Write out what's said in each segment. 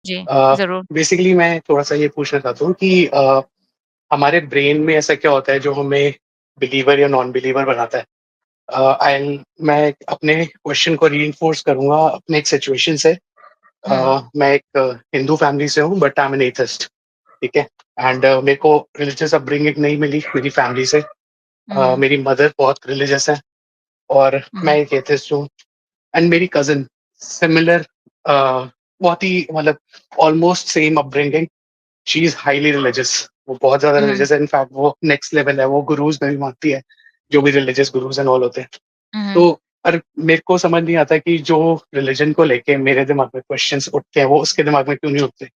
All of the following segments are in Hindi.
जी, ज़रूर। बेसिकली मैं थोड़ा-सा ये पूछना चाहता हूँ कि हमारे ब्रेन में ऐसा क्या होता है जो हमें बिलीवर या नॉन बिलीवर बनाता है? मैं अपने क्वेश्चन को रीइन्फोर्स करूँगा अपने एक सिचुएशन से। हुँ, मैं एक हिंदू फैमिली से हूँ but I am an atheist, ठीक है? एंड मेरे को रिलिजियस अपब्रिंगिंग नहीं मिली मेरी फैमिली से। हुँ, मेरी मदर बहुत रिलिजियस है और मैं हुँ, एक एथिस्ट हूँ। एंड मेरी कज़िन सिमिलर, बहुत ही मतलब almost same upbringing. She is highly religious. वो बहुत ज़्यादा हुँ, रिलिजियस है, इनफैक्ट वो नेक्स्ट लेवल है, वो गुरुज़ में भी मानती है, जो भी रिलिजियस गुरुज़ एंड ऑल होते हैं। हुँ, तो पर मेरे को समझ नहीं आता कि जो रिलिजन को लेके मेरे दिमाग में क्वेश्चंस उठते हैं, वो उसके दिमाग में क्यों नहीं उठते?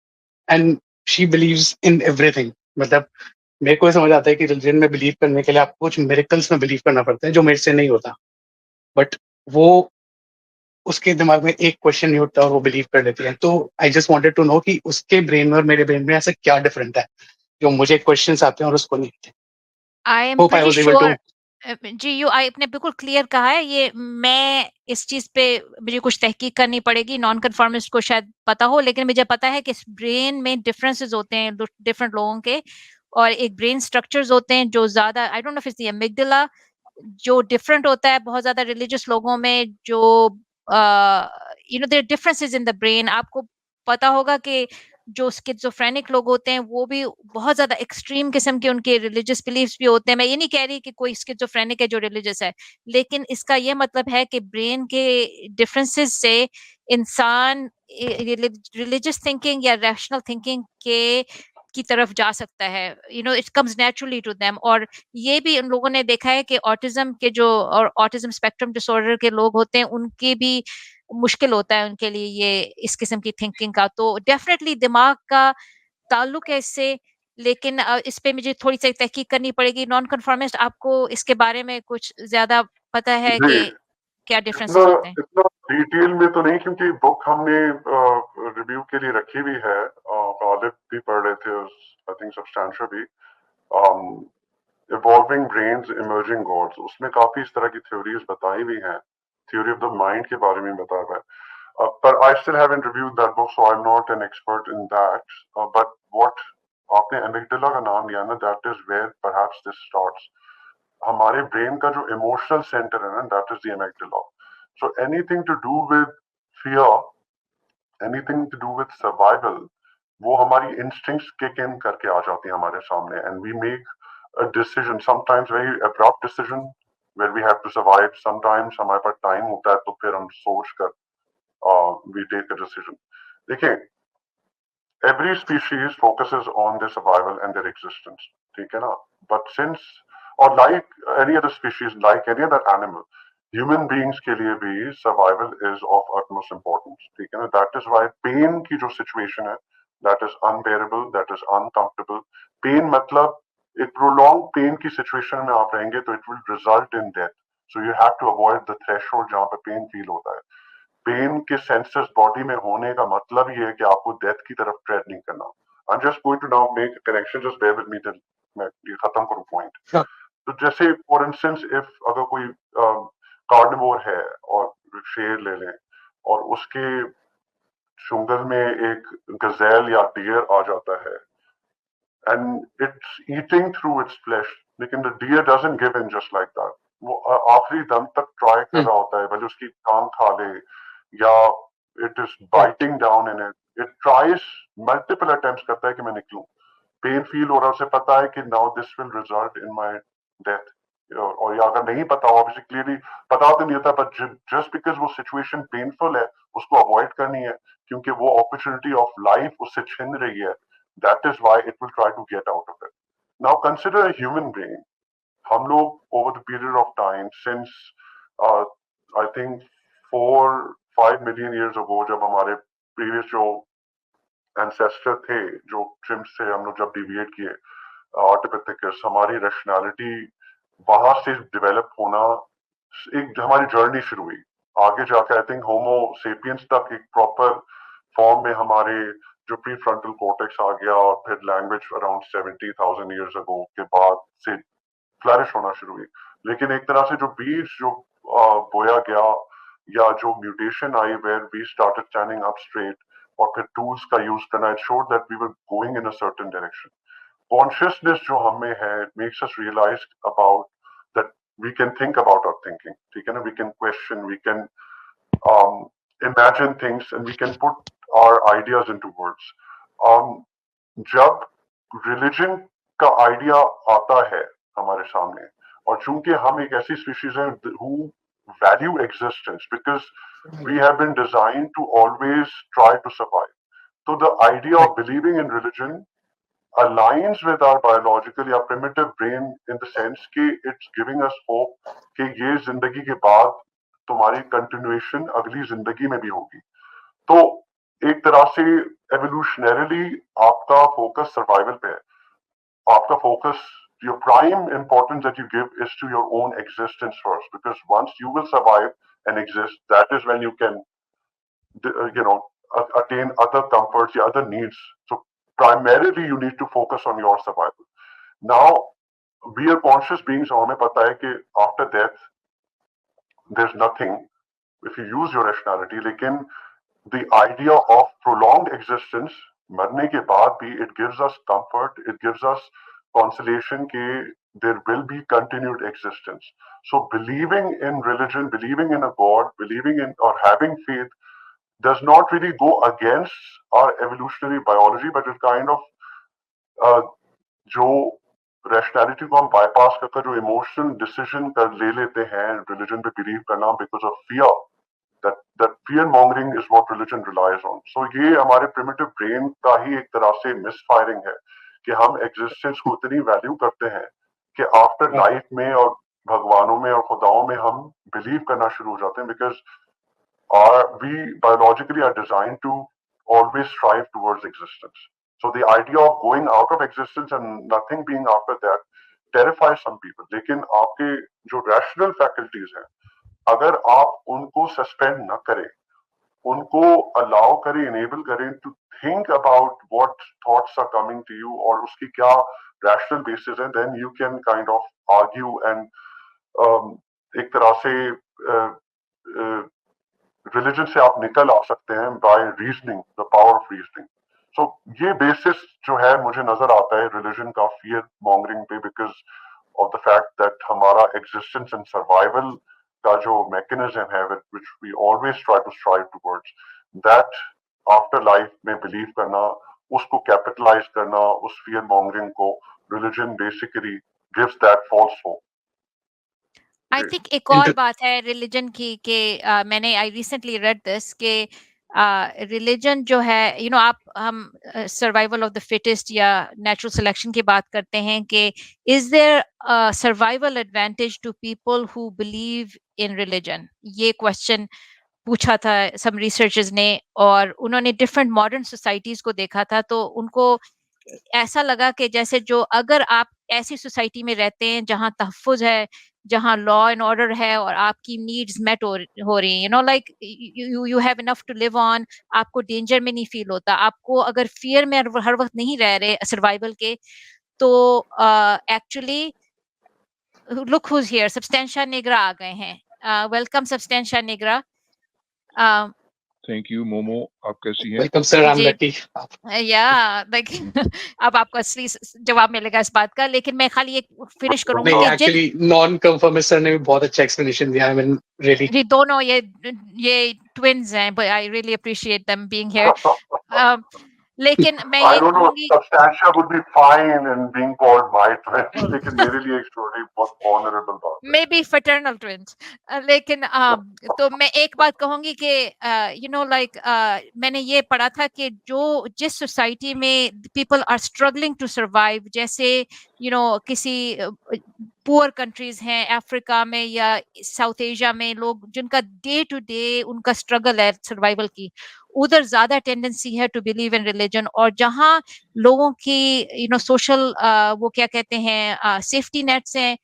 And she believes in everything. मतलब मेरे को ये समझ आता है कि रिलिजन में बिलीव करने के लिए आपको कुछ मिरेकल्स में बिलीव करना पड़ता है, जो मेरे से नहीं होता। बट वो उसके दिमाग में एक क्वेश्चन नहीं उठता और वो बिलीव कर लेती है। तो I just wanted to know कि उसके ब्रेन में और मेरे ब्रेन में ऐसा क्या डिफरेंट है, जो मुझे क्वेश्चन्स आते हैं और उसको नहीं आते? I am hope I pretty was able sure. To. जी, यू आपने बिल्कुल क्लियर कहा है। ये मैं इस चीज़ पे मुझे कुछ तहकीक करनी पड़ेगी, नॉन कन्फर्मिस्ट को शायद पता हो, लेकिन मुझे पता है कि इस ब्रेन में डिफरेंसेस होते हैं डिफरेंट लोगों के, और एक ब्रेन स्ट्रक्चर्स होते हैं जो ज़्यादा, I don't know if it's the amygdala, जो डिफरेंट होता है बहुत ज़्यादा रिलीजियस लोगों में, जो there are differences in the brain. आपको पता होगा कि जो स्किज़ोफ्रेनिक लोग होते हैं, वो भी बहुत ज़्यादा एक्सट्रीम किस्म के उनके रिलीजियस बिलीफ्स भी होते हैं। मैं ये नहीं कह रही कि कोई स्किज़ोफ्रेनिक है जो रिलीजियस है, लेकिन इसका ये मतलब है कि ब्रेन के डिफरेंसेस से इंसान रिलीजियस थिंकिंग या रैशनल थिंकिंग की तरफ जा सकता है। It comes naturally to them. और ये भी उन लोगों ने देखा है कि ऑटिज़्म के जो और ऑटिज़्म स्पेक्ट्रम डिसऑर्डर के लोग होते हैं, उनकी भी मुश्किल होता है उनके लिए ये इस किस्म की थिंकिंग का। तो डेफ़िनेटली दिमाग का ताल्लुक है इससे, लेकिन इस पे मुझे थोड़ी-सी तहकीक करनी पड़ेगी। नॉन कन्फर्मिस्ट, आपको इसके बारे में कुछ ज़्यादा पता है जी, कि क्या इतना डिफरेंसेस होते हैं? इतना डिटेल में तो नहीं, क्योंकि बुक हमने रिव्यू के लिए रखी हुई है। गालिब भी पढ़ रहे थे, आई थिंक सब्सटैंशिया भी। इवॉल्विंग ब्रेन्स इमर्जिंग गॉड्स, उसमें काफी इस तरह की थ्योरीज बताई हुई हैं। थ्योरी ऑफ द माइंड के बारे में बताया हुआ है। पर I still haven't reviewed that book, so I am not an expert in that. But what आपने एमिगडाला का नाम लिया ना, that is where perhaps this starts. हमारे ब्रेन का जो इमोशनल सेंटर है ना, that is the amygdala. So anything to do with fear, anything to do with survival, वो हमारी इंस्टिंक्ट्स किक इन करके आ जाती है हमारे सामने, and we make a decision, sometimes very abrupt decision where we have to survive. Sometimes हमारे पास टाइम होता है तो फिर हम सोच कर वी टेक अ डिसीजन। देखिए, every species focuses on their survival and their existence, ठीक है ना? But since, or like any other species, like any other animal, human beings के लिए भी survival is of utmost importance, ठीक है ना? That is why pain की जो situation है, that is unbearable, that is uncomfortable. Pain मतलब एक prolonged pain की situation में आप रहेंगे तो it will result in death. So you have to avoid the threshold जहाँ पे pain feel होता है। पेन के सेंसर्स बॉडी में होने का मतलब ये है कि आपको डेथ की तरफ ट्रेड नहीं करना। I am just going to now make connection, just bear with me till मैं ये खत्म करूं पॉइंट। हाँ। तो जैसे फॉर इंस्टेंस, इफ अगर कोई कार्निवोर है और शेर ले लें, और उसके शुंगल में एक गजेल या डियर आ जाता है, and it's eating through its flesh, लेकिन the deer doesn't give in just like that. वो आखिरी दम तक ट्राई कर हुँ, रहा होता है, भले उसकी टांग खा ले या it is right. biting down in it. It tries multiple attempts करता है कि मैं निकलूं। पेन फील हो रहा है, उसे पता है कि now this will result in my death. और या अगर नहीं पता हो, ऑब्वियसली क्लियरली पता तो नहीं होता, बट जस्ट बिकॉज वो सिचुएशन पेनफुल है, उसको अवॉइड करनी है, क्योंकि वो अपॉर्चुनिटी ऑफ लाइफ उससे छिन रही है। That is why it will try to get out of it. Now consider a human being. हम लोग over the period of time since uh, I think 4-5 million years ago, जब हमारे previous जो ancestor थे, जो chimps से हम लोग जब deviate किए, Ardipithecus, हमारी rationality वहां से डेवलप होना, एक हमारी जर्नी शुरू हुई। आगे जाके आई थिंक होमो सेपियंस तक एक प्रॉपर फॉर्म में हमारे जो प्री फ्रंटल कॉर्टेक्स आ गया, और फिर लैंग्वेज अराउंड 70,000 ईयर्स अगो के बाद से फ्लरिश होना शुरू हुई। लेकिन एक तरह से जो बीज जो बोया गया, या जो mutation I where we started standing up straight, और फिर टूल्स का यूज करना, it showed that we were going in a certain direction. Consciousness जो हमें है, it makes us realise about that we can think about our thinking. ठीक है ना, we can question, we can imagine things, and we can put our ideas into words. जब रिलीजन का आइडिया आता है हमारे सामने, और चूंकि हम एक ऐसी स्पीशीज हैं who value existence because we have been designed to always try to survive. So the idea of believing in religion aligns with our biological या primitive brain in the sense कि it's giving us hope कि ये जिंदगी के बाद तुम्हारी कंटिन्यूएशन अगली जिंदगी में भी होगी. तो एक तरह से एवोल्यूशनरीली आपका फोकस सर्वाइवल पे है. आपका focus, your prime importance that you give is to your own existence first, because once you will survive and exist, that is when you can attain other comforts, your other needs. So primarily you need to focus on your survival. Now we are conscious beings, और हमें पता है कि after death there's nothing if you use your rationality. लेकिन the idea of prolonged existence, मरने के बाद भी, it gives us comfort, it gives us consolation कि there will be continued existence. So believing in religion, believing in a God, believing in or having faith does not really go against our evolutionary biology, but it kind of जो rationality को हम bypass करके जो emotional decision ले लेते हैं religion पे believe करना because of fear. That fear mongering is what religion relies on. So ये हमारे primitive brain का ही एक तरह से misfiring है कि हम existence को इतनी value करते हैं कि after life में और भगवानों में और खुदाओं में हम believe करना शुरू हो जाते हैं, because we biologically are designed to always strive towards existence. So the idea of going out of existence and nothing being after that terrifies some people. लेकिन आपके जो rational faculties हैं, अगर आप उनको सस्पेंड न करें, उनको अलाउ करें, इनेबल करें to think about what thoughts are coming to you और उसकी क्या रैशनल बेसिस है, then you can kind of argue and एक तरह से रिलीजन से आप निकल आ सकते हैं by reasoning, the power of reasoning. So ये बेसिस जो है मुझे नजर आता है रिलीजन का फियर मॉन्गरिंग पे, because of the fact that हमारा एग्जिस्टेंस एंड सर्वाइवल का जो मैकेनिज्म है which we always try to strive towards, that after life में believe करना, उसको capitalize करना, उस fear mongering को, religion basically gives that false hope. I think एक और बात है रिलीजन की कि मैंने I recently read this कि रिलीजन जो है, you know, हम सर्वाइवल ऑफ द फिटेस्ट या नेचुरल सिलेक्शन की बात करते हैं कि is there survival advantage to people who believe in religion. ये क्वेश्चन पूछा था सम रिसर्चर्स ने, और उन्होंने डिफरेंट मॉडर्न सोसाइटीज को देखा था, तो उनको ऐसा लगा कि जैसे जो अगर आप ऐसी सोसाइटी में रहते हैं जहां तहफ्फुज है, जहां लॉ एंड ऑर्डर है और आपकी नीड्स मेट हो रही हैं, you know like you have enough to live on, आपको डेंजर में नहीं फील होता, आपको अगर फियर में हर वक्त नहीं रह रहे सर्वाइवल के, तो actually look who's here, Substantia Nigra आ गए हैं. Welcome Substantia Nigra. Thank you Momo, आप कैसी हैं? Welcome sir, I am lucky. Yeah like अब आपको असली जवाब मिलेगा इस बात का, लेकिन मैं खाली एक फिनिश करूंगी नहीं, कि एक्चुअली नॉन कंफर्मिस्ट सर ने भी बहुत अच्छा एक्सप्लेनेशन दिया. आई मीन रियली जी दोनों ये ट्विन्स हैं, but I really appreciate them being here. लेकिन मैं I ये don't know, कहूंगी substantia would be fine in being called my twin, लेकिन मेरे लिए एक स्टोरी बहुत ऑनरेबल बात है. Maybe fraternal twins. लेकिन तो मैं एक बात कहूंगी कि यू नो लाइक मैंने ये पढ़ा था कि जो जिस सोसाइटी में people are struggling to survive, जैसे यू नो किसी पुअर कंट्रीज हैं अफ्रीका में या साउथ एशिया में, लोग जिनका डे टू डे उनका स्ट्रगल है सर्वाइवल की, उधर ज्यादा टेंडेंसी है टू बिलीव इन रिलीजन. और जहां लोगों की यू नो सोशल वो क्या कहते हैं सेफ्टी नेट्स हैं,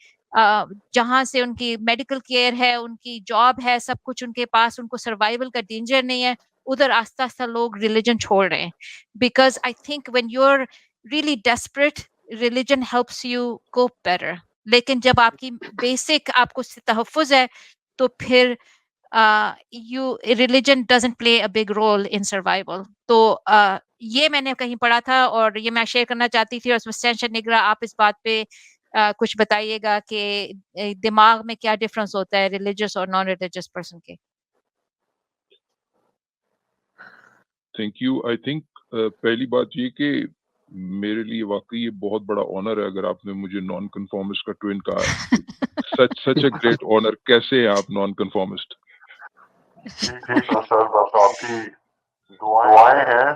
जहां से उनकी मेडिकल केयर है, उनकी जॉब है, सब कुछ उनके पास, उनको सर्वाइवल का डेंजर नहीं है, उधर आस्ता आस्ता लोग रिलीजन छोड़ रहे हैं. Because I think when you are really desperate, religion helps you cope better. लेकिन जब आपकी बेसिक आपको तहफ्फुज है, तो फिर religion doesn't play a big role in survival. तो ये मैंने कहीं पढ़ा था और ये मैं शेयर करना चाहती थी, और सब्सटेंशियल निगरा आप इस बात पे कुछ बताइएगा कि दिमाग में क्या डिफरेंस होता है रिलीजियस और नॉन रिलीजियस पर्सन के। Thank you. आई थिंक पहली बात ये कि मेरे लिए वाकई ये बहुत बड़ा ऑनर है अगर आपने मुझे नॉन कन्फॉर्मिस्ट का ट्विन कहा है। सच अ ग्रेट ऑनर। कैसे हैं आप नॉन कन्फॉर्मिस्ट? ठीक है सर, बस आपकी दुआएं हैं,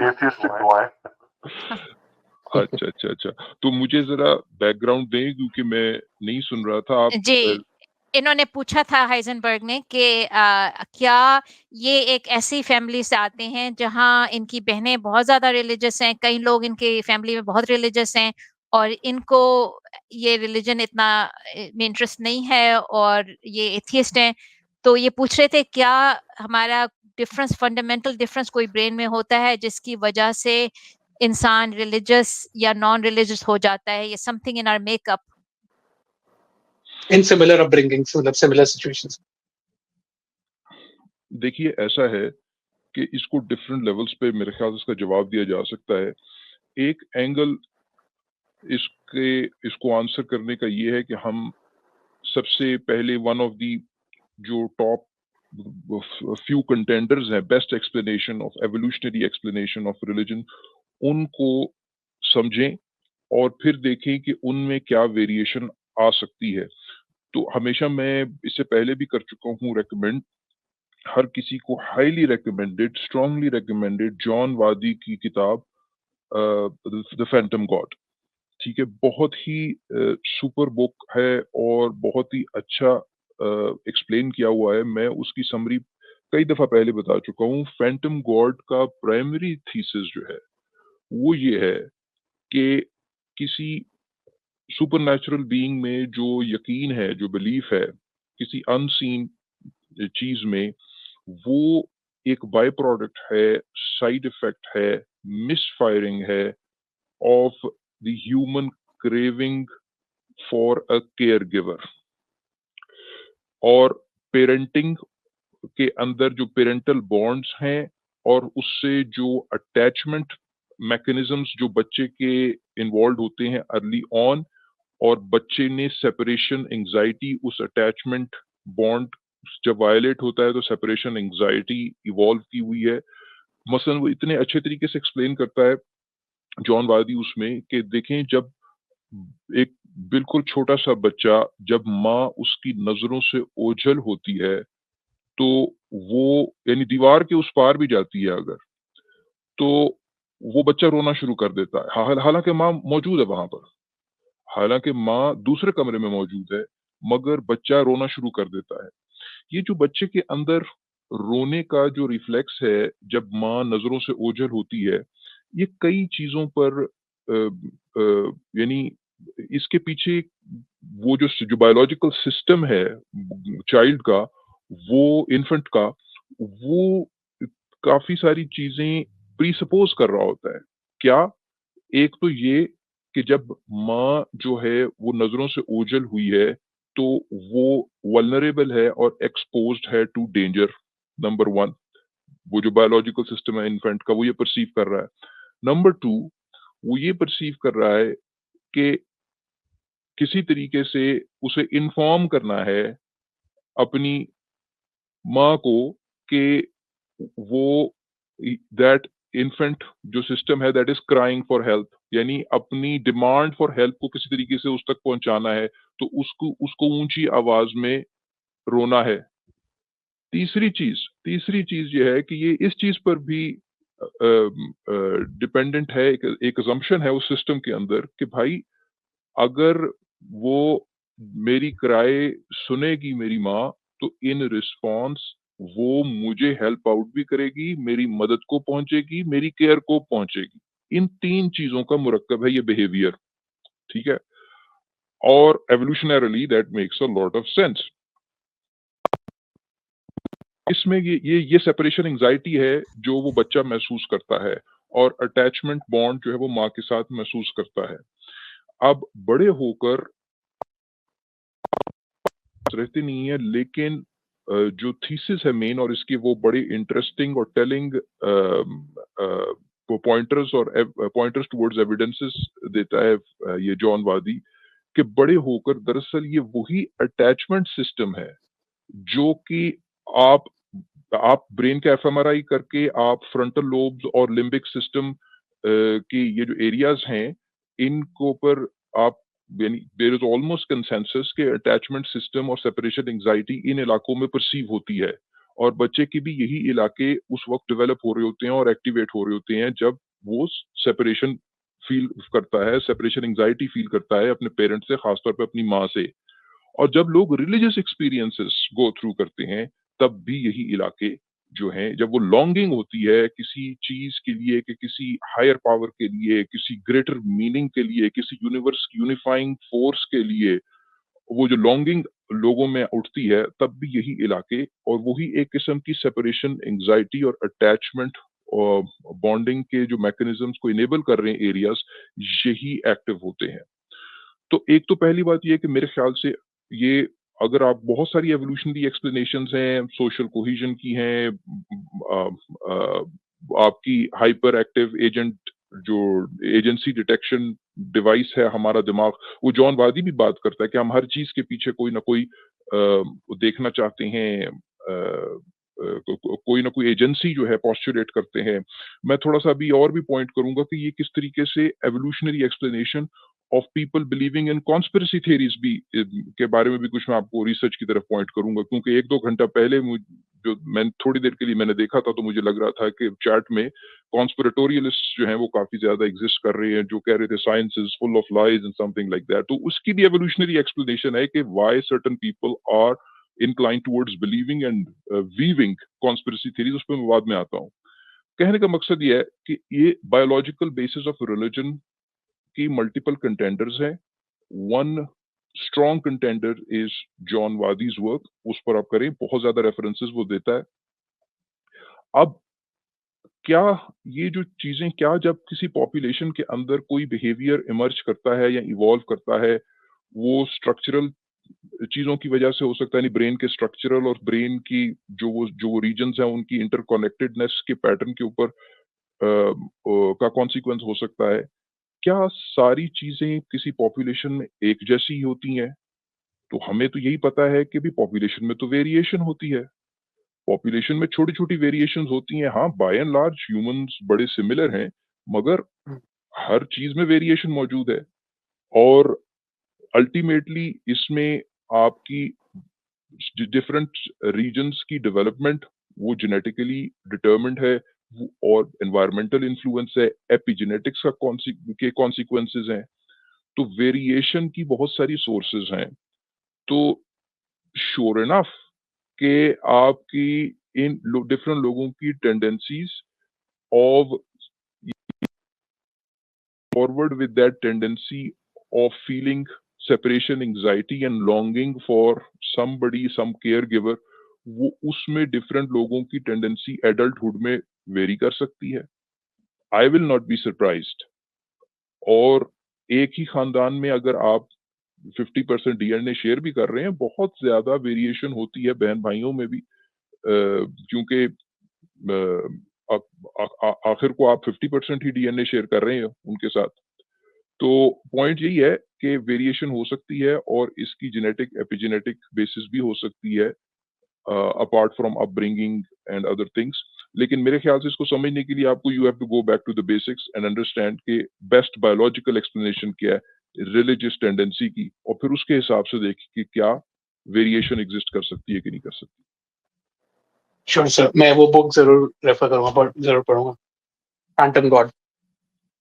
एथियस्टिक दुआएं। अच्छा। तो मुझे जरा बैकग्राउंड दें क्योंकि मैं नहीं सुन रहा था। आप जी, इन्होंने पूछा था हाइज़नबर्ग ने कि क्या ये एक ऐसी फैमिली से आते हैं जहाँ इनकी बहनें बहुत ज़्यादा रिलीजियस हैं, कई लोग इनकी फैमिली में बहुत रिलीजियस हैं और इनको ये रिलीजन इतना में इंटरेस्ट नहीं है और ये एथियस्ट हैं। तो ये पूछ रहे थे क्या हमारा डिफरेंस, फंडामेंटल डिफरेंस कोई ब्रेन में होता है जिसकी वजह से इंसान रिलीजियस या नॉन रिलीजियस हो जाता है, या something in our makeup? In similar upbringings, मतलब सिमिलर सिचुएशंस। देखिए ऐसा है कि इसको डिफरेंट लेवल्स पे मेरे ख्याल से इसका जवाब दिया जा सकता है। एक एंगल इसको आंसर करने का ये है कि हम सबसे पहले वन ऑफ दी जो टॉप फ्यू कंटेंडर्स हैं best explanation of evolutionary explanation of religion, उनको समझें और फिर देखें कि उनमें क्या वेरिएशन आ सकती है। तो हमेशा मैं इससे पहले भी कर चुका हूँ रेकमेंड, हर किसी को highly recommended, strongly recommended John वादी की किताब द फैंटम गॉड। ठीक है, बहुत ही सुपर बुक है और बहुत ही अच्छा एक्सप्लेन किया हुआ है। मैं उसकी समरी कई दफा पहले बता चुका हूँ। फैंटम गॉड का प्राइमरी थीसिस जो है वो ये है कि किसी सुपरनैचुरल बीइंग में जो यकीन है, जो बिलीफ है किसी अनसीन चीज में, वो एक बाय प्रोडक्ट है, साइड इफेक्ट है, मिसफायरिंग है of the human craving for a care giver. और पेरेंटिंग के अंदर जो पेरेंटल बॉन्ड्स हैं और उससे जो अटैचमेंट मैकेनिज्म्स जो बच्चे के इन्वॉल्व होते हैं अर्ली ऑन, और बच्चे ने सेपरेशन एंजाइटी, उस अटैचमेंट बॉन्ड जब वायलेट होता है तो सेपरेशन एंजाइटी इवॉल्व की हुई है। मसलन वो इतने अच्छे तरीके से एक्सप्लेन करता है जॉन वादी उसमें कि देखें, जब एक बिल्कुल छोटा सा बच्चा, जब माँ उसकी नजरों से ओझल होती है तो वो यानी दीवार के उस पार भी जाती है अगर, तो वो बच्चा रोना शुरू कर देता है। हालांकि माँ मौजूद है वहां पर, हालांकि माँ दूसरे कमरे में मौजूद है, मगर बच्चा रोना शुरू कर देता है। ये जो बच्चे के अंदर रोने का जो रिफ्लेक्स है जब माँ नजरों से ओझल होती है, ये कई चीजों पर यानी इसके पीछे वो जो बायोलॉजिकल सिस्टम है चाइल्ड का, वो इन्फेंट का, वो काफी सारी चीजें प्रीसपोज कर रहा होता है। क्या? एक तो ये कि जब माँ जो है वो नजरों से ओझल हुई है तो वो वल्नरेबल है और एक्सपोज्ड है टू डेंजर। नंबर वन, वो जो बायोलॉजिकल सिस्टम है इन्फेंट का वो ये परसीव कर रहा है। नंबर टू, वो ये परसीव कर रहा है कि किसी तरीके से उसे इन्फॉर्म करना है अपनी माँ को कि वो दैट इन्फेंट जो सिस्टम है that is crying for help, यानी अपनी डिमांड फॉर हेल्प को किसी तरीके से उस तक पहुंचाना है, तो उसको उसको ऊंची आवाज में रोना है। तीसरी चीज ये है कि ये इस चीज पर भी डिपेंडेंट है, एक assumption है उस सिस्टम के अंदर कि भाई अगर वो मेरी क्राई सुनेगी मेरी माँ, तो इन रिस्पॉन्स वो मुझे हेल्प आउट भी करेगी, मेरी मदद को पहुंचेगी, मेरी केयर को पहुंचेगी। इन तीन चीजों का मुरक्कब है ये बिहेवियर। ठीक है, और evolutionarily that makes a lot of sense. इसमें ये सेपरेशन एंजाइटी है जो वो बच्चा महसूस करता है, और अटैचमेंट बॉन्ड जो है वो माँ के साथ महसूस करता है। अब बड़े होकर रहते नहीं है, लेकिन जो थीसिस है मेन, और इसके वो बड़े इंटरेस्टिंग और टेलिंग पॉइंटर्स और पॉइंटर्स टुवर्ड्स एविडेंसेस देता है ये जॉन वादी, कि बड़े होकर दरअसल ये वही अटैचमेंट सिस्टम है जो कि आप ब्रेन का एफएमआरआई करके आप फ्रंटल लोब्स और लिम्बिक सिस्टम की ये जो एरियाज हैं इनको पर आप, यानी देयर इज ऑलमोस्ट कंसेंसस के अटैचमेंट सिस्टम और सेपरेशन एंजाइटी इन इलाकों में परसीव होती है, और बच्चे के भी यही इलाके उस वक्त डेवलप हो रहे होते हैं और एक्टिवेट हो रहे होते हैं जब वो सेपरेशन फील करता है, सेपरेशन एंजाइटी फील करता है अपने पेरेंट्स से, खासतौर पे अपनी माँ से। और जब लोग रिलीजियस एक्सपीरियंसेस गो थ्रू करते हैं तब भी यही इलाके जो हैं, जब वो लॉन्गिंग होती है किसी चीज के लिए, कि किसी हायर पावर के लिए, किसी ग्रेटर मीनिंग के लिए, किसी यूनिवर्स यूनिफाइंग फोर्स के लिए, वो जो लॉन्गिंग लोगों में उठती है तब भी यही इलाके और वही एक किस्म की सेपरेशन एंजाइटी और अटैचमेंट और बॉन्डिंग के जो मैकेनिज्म्स को इनेबल कर रहे हैं एरियाज, यही एक्टिव होते हैं। तो एक तो पहली बात ये है कि मेरे ख्याल से ये, अगर आप बहुत सारी एवोल्यूशनरी एक्सप्लेनेशंस हैं, सोशल कोहेजन की हैं, आपकी हाइपर एक्टिव एजेंट जो एजेंसी डिटेक्शन डिवाइस है हमारा दिमाग, वो जॉन वादी भी बात करता है कि हम हर चीज के पीछे कोई ना कोई देखना चाहते हैं, कोई ना कोई एजेंसी जो है पोस्टुलेट करते हैं। मैं थोड़ा सा अभी और भी पॉइंट करूंगा कि ये किस तरीके से evolutionary explanation of people believing in conspiracy theories भी के बारे में भी कुछ मैं आपको रिसर्च की तरफ पॉइंट करूंगा, क्योंकि 1-2 घंटा पहले जो मैं थोड़ी देर के लिए मैंने देखा था तो मुझे लग रहा था कि चैट में कॉन्स्पिरेटोरियलिस्ट जो हैं वो काफी ज्यादा एग्जिस्ट कर रहे हैं, जो कह रहे थे science is full of lies and something like that. तो उसकी भी एवोल्यूशनरी एक्सप्लेनेशन है कि why certain people are inclined towards believing and weaving conspiracy theories, उस पर मैं बाद में आता हूँ। कहने का मकसद ये है कि ये बायोलॉजिकल बेसिस ऑफ रिलीजन की मल्टीपल कंटेंडर्स हैं। One strong contender is John Wathey's work, उस पर आप करें, बहुत ज्यादा रेफरेंसेस वो देता है। अब क्या ये जो चीजें, क्या जब किसी पॉपुलेशन के अंदर कोई बिहेवियर इमर्ज करता है या इवॉल्व करता है, वो स्ट्रक्चरल चीजों की वजह से हो सकता है, नहीं ब्रेन के स्ट्रक्चरल और ब्रेन की जो रीजन्स हैं उनकी इंटरकनेक्टेडनेस के पैटर्न के ऊपर का कॉन्सिक्वेंस हो सकता है। क्या सारी चीजें किसी पॉपुलेशन में एक जैसी होती हैं? तो हमें तो यही पता है कि भी पॉपुलेशन में तो वेरिएशन होती है, पॉपुलेशन में छोटी छोटी वेरिएशंस होती हैं। हाँ, बाय एंड लार्ज ह्यूमंस बड़े सिमिलर हैं, मगर हर चीज में वेरिएशन मौजूद है, और अल्टीमेटली इसमें आपकी डिफरेंट रीजन्स की डेवलपमेंट वो जेनेटिकली डिटरमिन्ड है, और एनवायरमेंटल इन्फ्लुएंस है, एपिजेनेटिक्स का कॉन्सिक्वेंसेस हैं। तो वेरिएशन की बहुत सारी सोर्सेज हैं। तो श्योर इनफ कि आपकी इन डिफरेंट लोगों की tendencies of forward with that tendency of feeling separation anxiety and longing for somebody, some caregiver, वो उसमें डिफरेंट लोगों की टेंडेंसी एडल्टहुड में वेरी कर सकती है। I will not be surprised. और एक ही खानदान में अगर आप 50% डीएनए शेयर भी कर रहे हैं, बहुत ज्यादा वेरिएशन होती है बहन भाइयों में भी, क्योंकि आखिर को आप 50% ही डीएनए शेयर कर रहे हैं उनके साथ। तो पॉइंट यही है कि वेरिएशन हो सकती है, और इसकी जेनेटिक एपिजेनेटिक बेसिस भी हो सकती है, apart from upbringing and other things. लेकिन मेरे ख्याल से इसको समझने के लिए आपको you have to go back to the basics and understand कि बेस्ट बायोलॉजिकल एक्सप्लेनेशन क्या है रिलीजियस टेंडेंसी की, और फिर उसके हिसाब से देखिए कि क्या वेरिएशन एग्जिस्ट कर सकती है कि नहीं कर सकती। श्योर सर, मैं वो बुक जरूर रेफर करूंगा, जरूर पढ़ूंगा, फैंटम गॉड।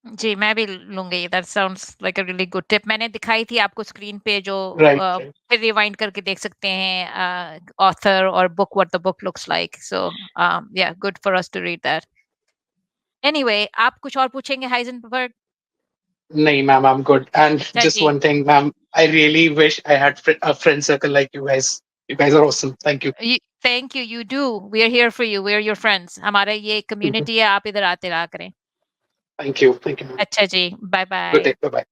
जी, मैं भी लूँगी। That sounds like a really good tip. मैंने दिखाई थी आपको स्क्रीन पे, जो राइट। फिर रिवाइंड करके देख सकते हैं ऑथर और book, what the book looks like. So yeah, good for us to read that. Anyway, आप कुछ और पूछेंगे हाइजेनबर्ग? नहीं ma'am, I am good. And अच्छा जस्ट जी। One thing ma'am, I really wish I had a friend circle like you guys. You guys are awesome. Thank you. Thank you, you do. We are here for you, we are your friends. हमारा ये कम्युनिटी है, आप इधर आते रहा करें। Thank you. Thank you. अच्छा जी, bye Good bye. day. Bye bye.